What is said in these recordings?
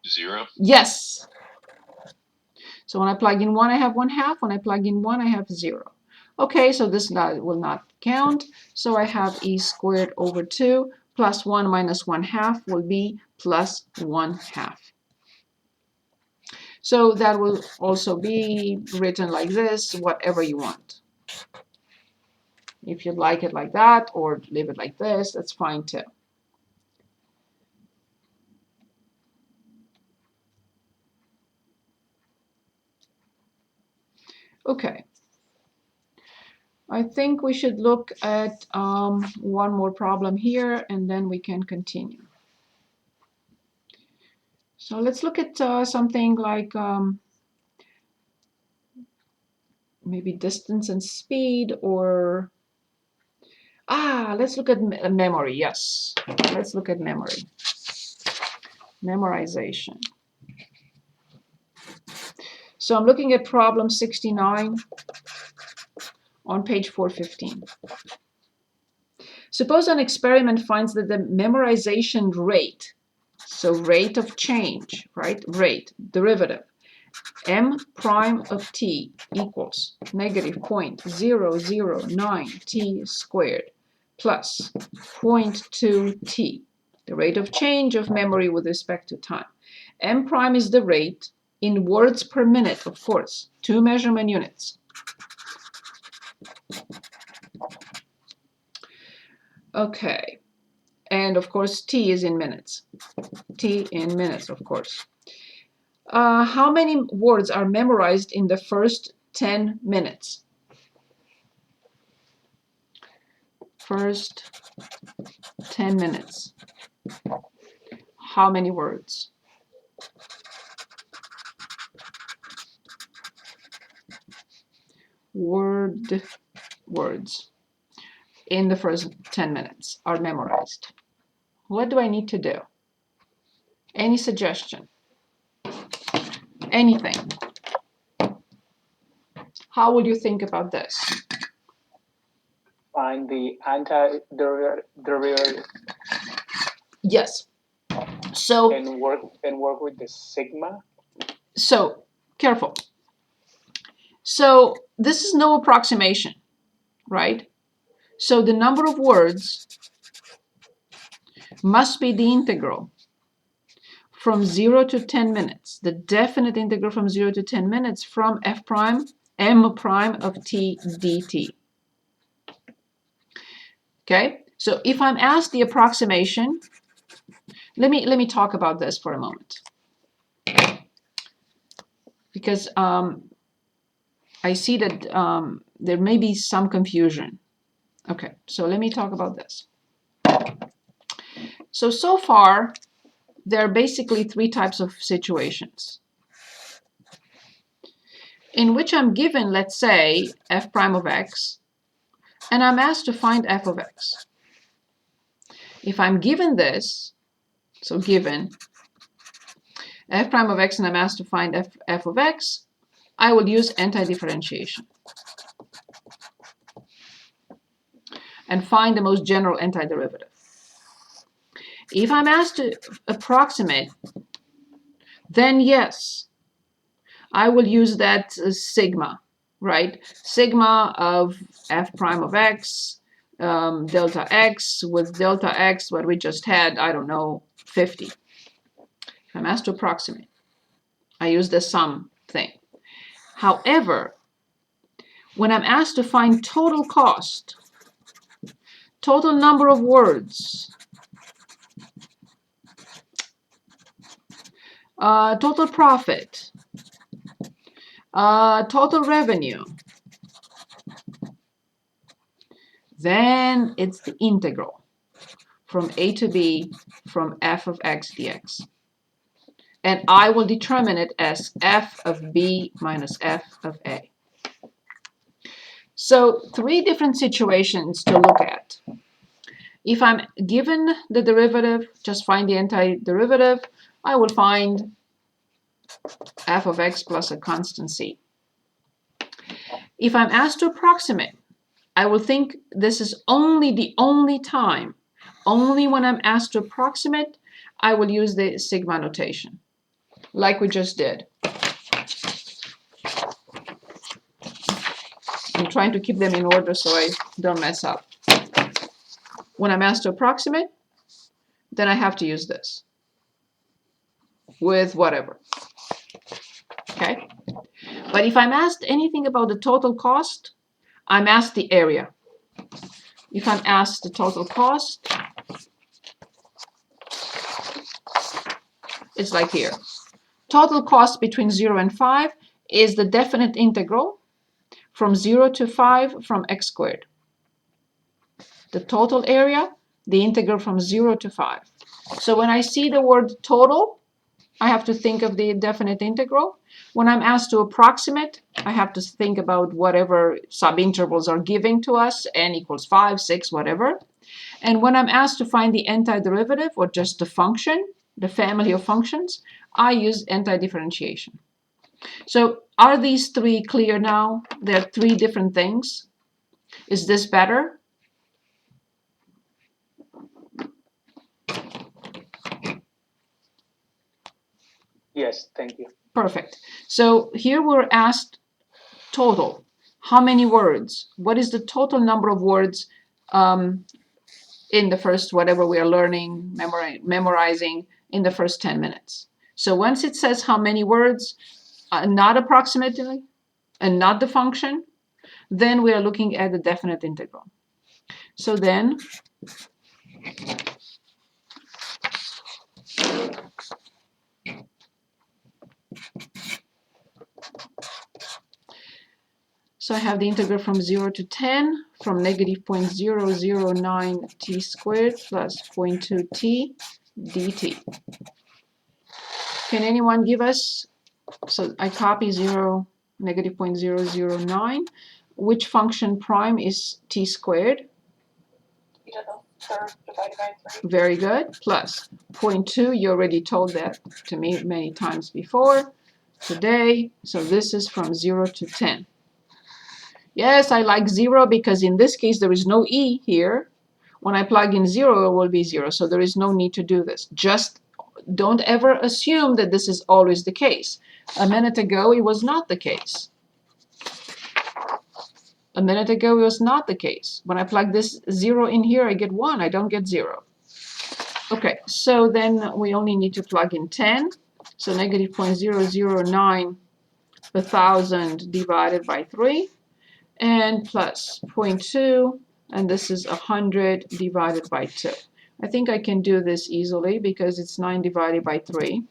0? Yes. So when I plug in 1, I have 1/2. When I plug in 1, I have 0. Okay, so this will not count. So I have e squared over 2 plus 1 minus 1/2 will be plus 1/2. So that will also be written like this, whatever you want. If you'd like it like that or leave it like this, that's fine too. Okay. I think we should look at one more problem here, and then we can continue. So let's look at something like maybe distance and speed, or let's look at memory. Yes, let's look at memory. Memorization. So I'm looking at problem 69 on page 415. Suppose an experiment finds that the memorization rate, so rate of change, right? Rate, derivative, m prime of t equals negative 0.009 t squared plus 0.2 t, the rate of change of memory with respect to time. M prime is the rate in words per minute, of course, 2 measurement units. Okay, and of course t is in minutes. T in minutes, of course. How many words are memorized in the first 10 minutes? First 10 minutes. How many words? Words in the first 10 minutes are memorized. What do I need to do? Any suggestion? Anything? How would you think about this? Find the antiderivative. Yes. So and work with the sigma. So careful. So this is no approximation, right? So the number of words must be the integral from 0 to 10 minutes, the definite integral from 0 to 10 minutes from f prime, m prime of t dt. Okay, so if I'm asked the approximation, let me talk about this for a moment, because I see that there may be some confusion. Okay, so let me talk about this. So far, there are basically 3 types of situations in which I'm given, let's say, f prime of x, and I'm asked to find f of x. If I'm given this, so given f prime of x and I'm asked to find f of x, I will use anti-differentiation and find the most general antiderivative. If I'm asked to approximate, then yes, I will use that sigma, right? Sigma of f prime of x, delta x with delta x, what we just had, I don't know, 50. If I'm asked to approximate, I use the sum thing. However, when I'm asked to find total cost, total number of words, total profit, total revenue, then it's the integral from a to b from f of x dx. And I will determine it as f of b minus f of a. So 3 different situations to look at. If I'm given the derivative, just find the antiderivative, I will find f of x plus a constant c. If I'm asked to approximate, I will think this is the only time, only when I'm asked to approximate, I will use the sigma notation, like we just did. I'm trying to keep them in order so I don't mess up. When I'm asked to approximate, then I have to use this with whatever. Okay? But if I'm asked anything about the total cost, I'm asked the area. If I'm asked the total cost, it's like here. Total cost between 0 and 5 is the definite integral from 0 to 5 from x squared. The total area, the integral from 0 to 5. So when I see the word total, I have to think of the definite integral. When I'm asked to approximate, I have to think about whatever subintervals are giving to us, n equals 5, 6, whatever. And when I'm asked to find the antiderivative or just the function, the family of functions, I use antidifferentiation. So are these three clear now? They're three different things. Is this better? Yes, thank you. Perfect. So here we're asked total. How many words? What is the total number of words in the first, whatever we are learning, memorizing in the first 10 minutes? So once it says how many words, not approximately, and not the function, then we are looking at the definite integral. So then, so I have the integral from 0 to 10 from negative 0.009 t squared plus 0.2 t dt. Can anyone give us, so I copy 0, negative 0.009. Which function prime is t squared? E to the third divided by 3. Very good. Plus 0.2, you already told that to me many times before today. So this is from 0 to 10. Yes, I like 0 because in this case there is no e here. When I plug in 0, it will be 0. So there is no need to do this. Just don't ever assume that this is always the case. A minute ago, it was not the case. A minute ago, it was not the case. When I plug this 0 in here, I get 1. I don't get 0. Okay, so then we only need to plug in 10. So negative 0.009 1,000 divided by 3. And plus 0.2, and this is 100 divided by 2. I think I can do this easily because it's 9 divided by 3.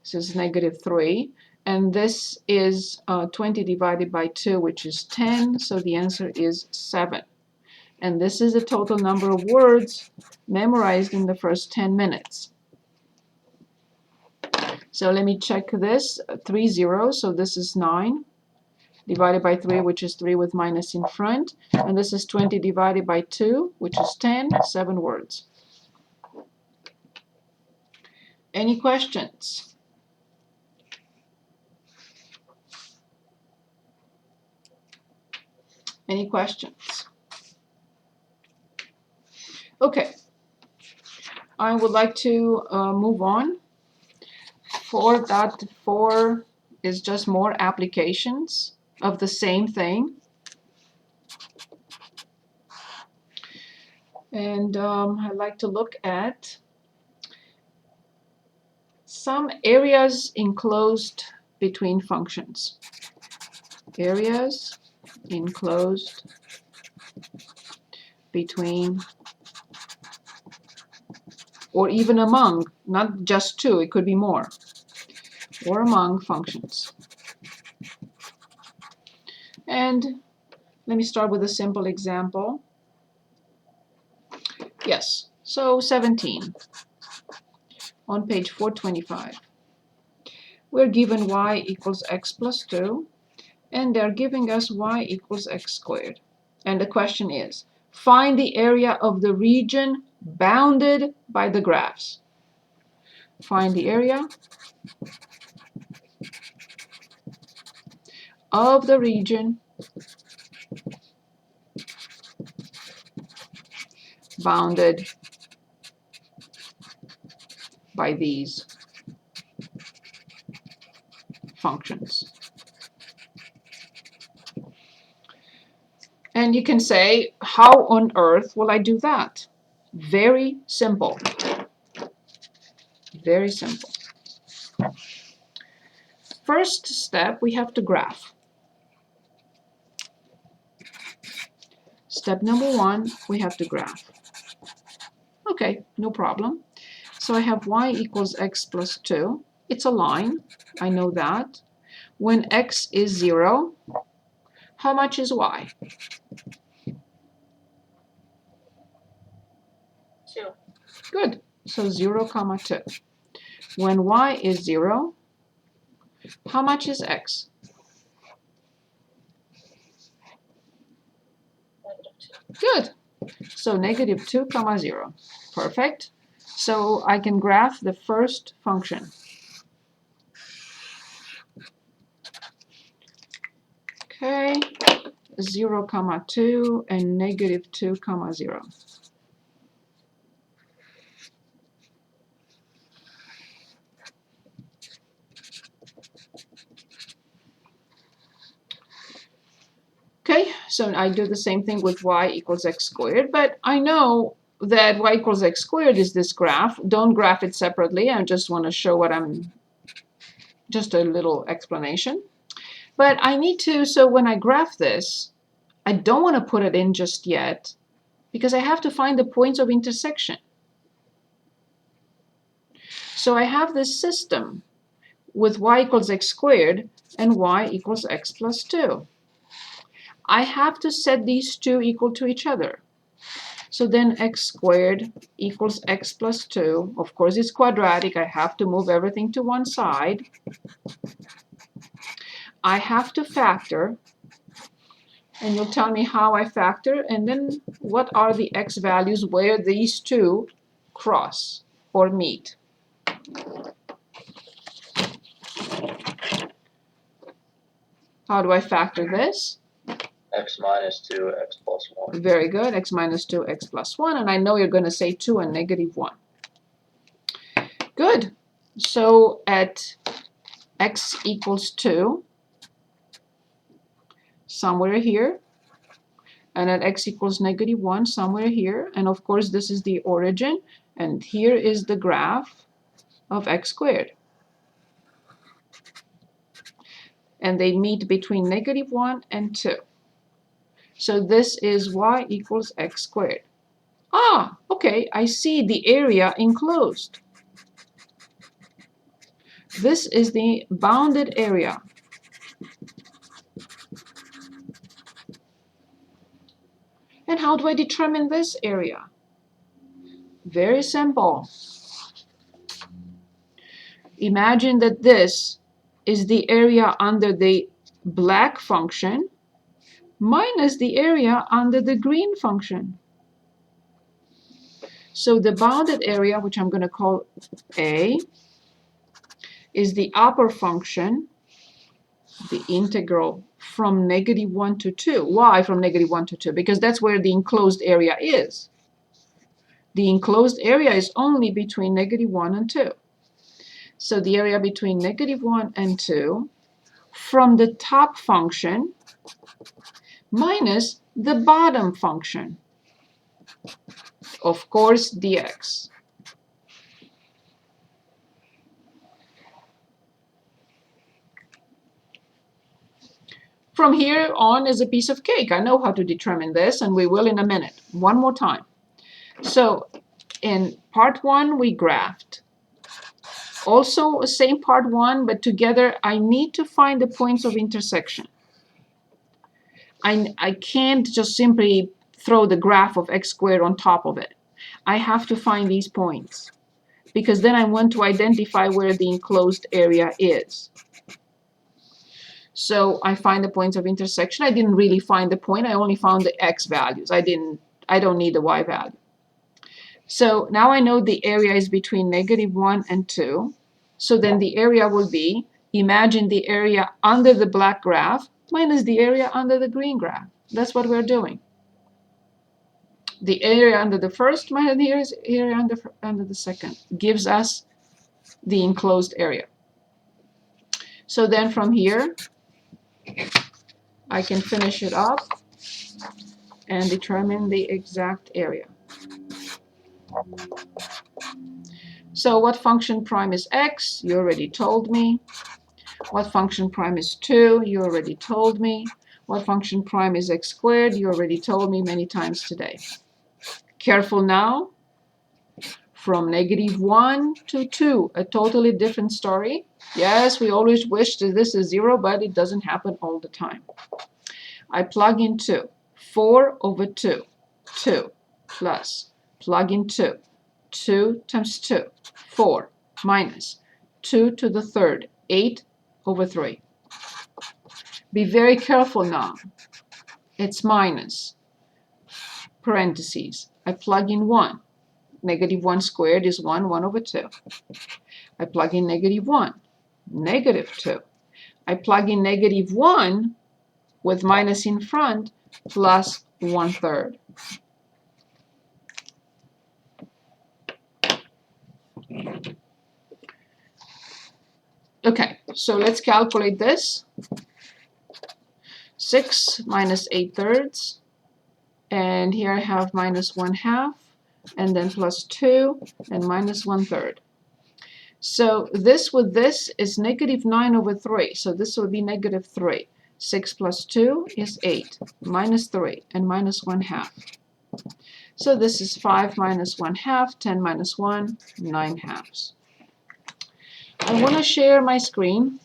This is negative 3. And this is 20 divided by 2, which is 10. So the answer is 7. And this is the total number of words memorized in the first 10 minutes. So let me check this. 3 zeros, so this is 9 divided by 3, which is 3 with minus in front. And this is 20 divided by 2, which is 10, 7 words. Any questions? Any questions? Okay. I would like to move on. 4.4 is just more applications of the same thing. And I'd like to look at some areas enclosed between functions. Areas enclosed between, or even among, not just two, it could be more, or among functions. And let me start with a simple example. Yes, so 17 on page 425. We're given y equals x plus 2, and they're giving us y equals x squared. And the question is, find the area of the region bounded by the graphs. Find the area of the region bounded by these functions. And you can say, how on earth will I do that? Very simple. Very simple. First step, we have to graph. Step number 1, we have to graph. Okay, no problem. So I have y equals x plus 2. It's a line. I know that. When x is 0, how much is y? 2. Good. So 0, comma 2. When y is 0, how much is x? -2. Good. So negative 2, comma 0. Perfect. So I can graph the first function. Okay. 0, comma 2 and negative 2, comma 0. Okay, so I do the same thing with y equals x squared, but I know that y equals x squared is this graph. Don't graph it separately. I just want to show what just a little explanation. But I need to, so when I graph this, I don't want to put it in just yet because I have to find the points of intersection. So I have this system with y equals x squared and y equals x plus 2. I have to set these two equal to each other. So then x squared equals x plus 2. Of course, it's quadratic. I have to move everything to one side. I have to factor. And you'll tell me how I factor. And then what are the x values where these two cross or meet. How do I factor this? X minus 2, x plus 1. Very good. X minus 2, x plus 1. And I know you're going to say 2 and negative 1. Good. So at x equals 2, somewhere here, and at x equals negative 1, somewhere here, and of course this is the origin, and here is the graph of x squared. And they meet between negative 1 and 2. So this is y equals x squared. Ah, okay, I see the area enclosed. This is the bounded area. And how do I determine this area? Very simple. Imagine that this is the area under the black function minus the area under the green function. So the bounded area, which I'm going to call A, is the upper function, the integral from negative 1 to 2. Why from negative 1 to 2? Because that's where the enclosed area is. The enclosed area is only between negative 1 and 2. So the area between negative 1 and 2 from the top function minus the bottom function, of course, dx. From here on is a piece of cake. I know how to determine this, and we will in a minute. One more time. So in part 1, we graphed. Also, same part 1, but together I need to find the points of intersection. I can't just simply throw the graph of x squared on top of it. I have to find these points because then I want to identify where the enclosed area is. So I find the points of intersection. I didn't really find the point. I only found the x values. I don't need the y value. So now I know the area is between negative 1 and 2. So then the area will be, imagine the area under the black graph minus the area under the green graph. That's what we're doing. The area under the first minus the area under the second gives us the enclosed area. So then from here, I can finish it up and determine the exact area. So what function prime is x? You already told me. What function prime is 2? You already told me. What function prime is x squared? You already told me many times today. Careful now. From -1 to 2, a totally different story. Yes, we always wish that this is 0, but it doesn't happen all the time. I plug in 2. 4 over 2. 2 plus. Plug in 2. 2 times 2. 4 minus. 2 to the third. 8 over 3. Be very careful now. It's minus. Parentheses. I plug in 1. -1 squared is 1, 1 over 2. I plug in -1, -2. I plug in -1 with minus in front plus 1/3. Okay, so let's calculate this. 6 minus 8/3, and here I have minus 1/2, and then plus 2, and minus 1/3. So this with this is -9 over 3, so this will be -3. 6 plus 2 is 8, minus 3, and minus 1/2. So this is 5 minus 1/2, 10 minus 1, 9/2. I want to share my screen,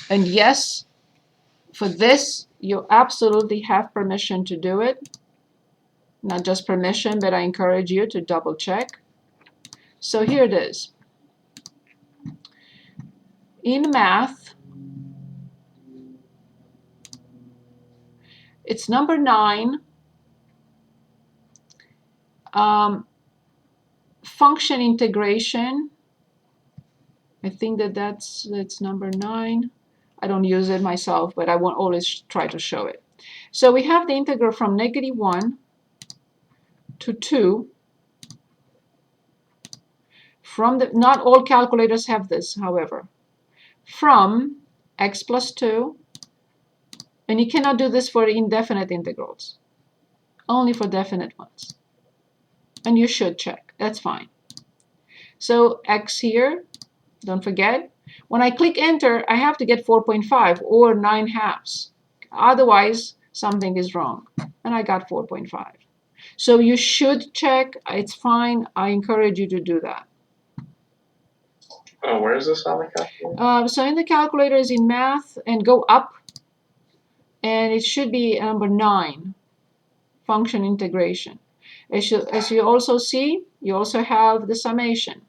and yes, for this, you absolutely have permission to do it. Not just permission, but I encourage you to double check. So here it is. In math, it's number 9. Function integration. I think that's number 9. I don't use it myself, but I won't always try to show it. So we have the integral from -1 to 2. From the, not all calculators have this, however. From x plus 2, and you cannot do this for indefinite integrals, only for definite ones. And you should check, that's fine. So x here, don't forget, when I click enter, I have to get 4.5 or 9/2. Otherwise, something is wrong. And I got 4.5. So you should check, it's fine, I encourage you to do that. Oh, where is this on the calculator? So in the calculator is in math, and go up, and it should be number 9, function integration. As you also see, you also have the summation.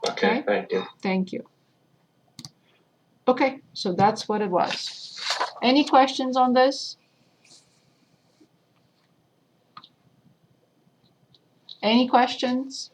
Okay, thank you. Thank you. Okay, so that's what it was. Any questions on this? Any questions?